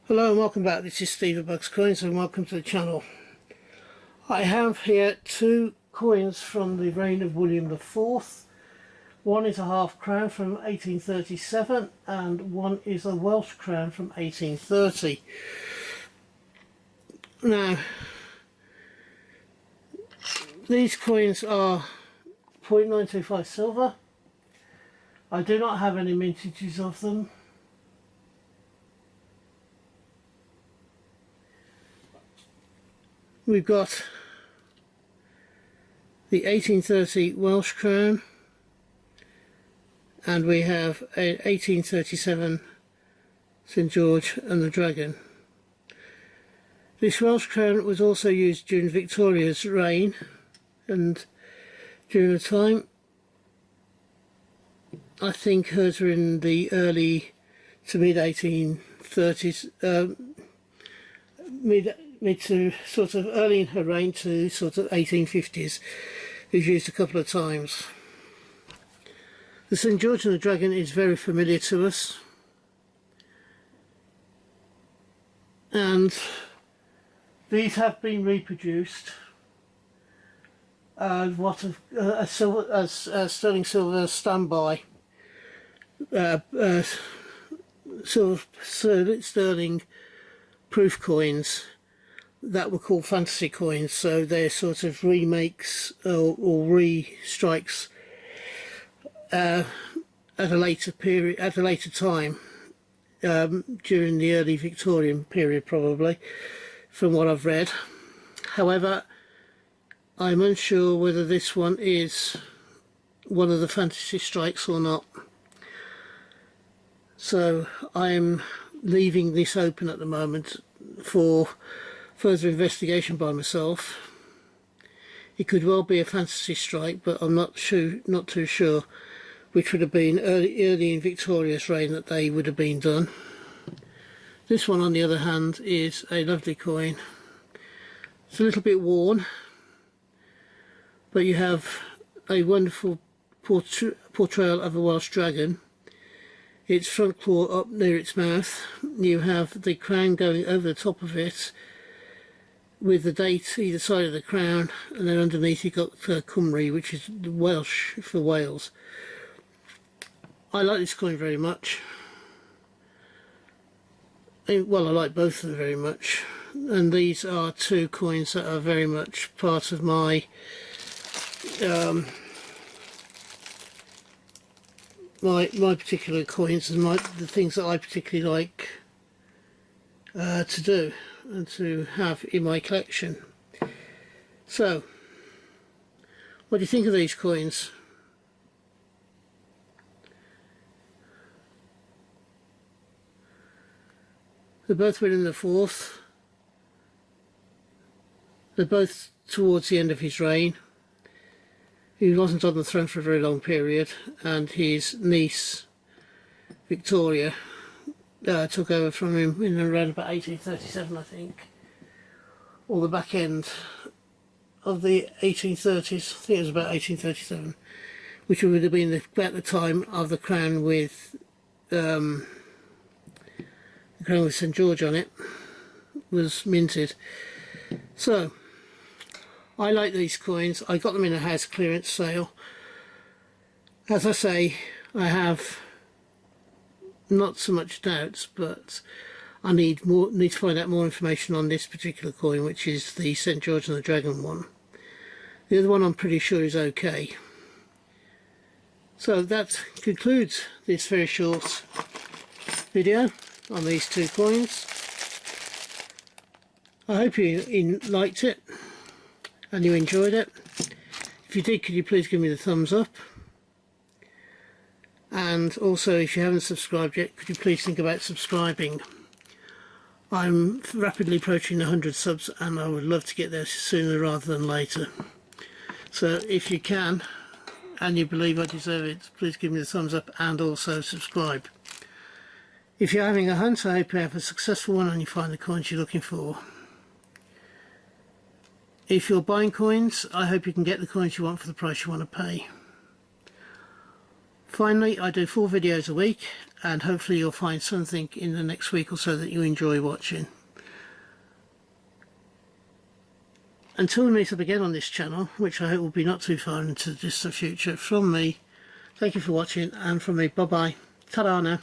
Hello and welcome back. This is Steve Bugs Coins and welcome to the channel. I have here two coins from the reign of William IV. One is a half crown from 1837 and one is a Welsh crown from 1830. Now, these coins are 0.925 silver. I do not have any mintages of them. We've got the 1830 Welsh crown and we have a 1837 St George and the Dragon. This Welsh crown was also used during Victoria's reign, and during the time, I think hers were in the early to mid 1830s, mid to sort of early in her reign to sort of 1850s. It was used a couple of times. The St George and the Dragon is very familiar to us, and these have been reproduced as sterling silver standby, sterling proof coins that were called fantasy coins. So they're sort of remakes or re-strikes at a later period, at a later time, during the early Victorian period probably, from what I've read. However, I'm unsure whether this one is one of the fantasy strikes or not. So I'm leaving this open at the moment for further investigation by myself. It could well be a fantasy strike, but I'm not too sure which would have been early in Victoria's reign that they would have been done. This one, on the other hand, is a lovely coin. It's a little bit worn, but you have a wonderful portrayal of a Welsh dragon. Its front claw up near its mouth. You have the crown going over the top of it with the date either side of the crown, and then underneath you got Cymru, which is Welsh for Wales. I like this coin very much. Well, I like both of them very much, and these are two coins that are very much part of my my particular coins and the things that I particularly like to do and to have in my collection. So, what do you think of these coins? They're both William IV. They're both towards the end of his reign. He wasn't on the throne for a very long period, and his niece Victoria took over from him in around about 1837, I think, or the back end of the 1830s. I think it was about 1837, which would have been about the time of the crown with St George on it was minted. So I like these coins. I got them in a house clearance sale. As I say, I have not so much doubts, but I need to find out more information on this particular coin, which is the St George and the Dragon one. The other one I'm pretty sure is okay. So that concludes this very short video on these two coins. I hope you liked it and you enjoyed it. If you did, could you please give me the thumbs up? And also, if you haven't subscribed yet, could you please think about subscribing? I'm rapidly approaching 100 subs and I would love to get there sooner rather than later. So if you can and you believe I deserve it, please give me the thumbs up and also subscribe. If you're having a hunt, I hope you have a successful one and you find the coins you're looking for. If you're buying coins, I hope you can get the coins you want for the price you want to pay. Finally, I do 4 videos a week, and hopefully you'll find something in the next week or so that you enjoy watching. Until we meet up again on this channel, which I hope will be not too far into the distant future, from me, thank you for watching, and from me, bye bye. Ta-da now.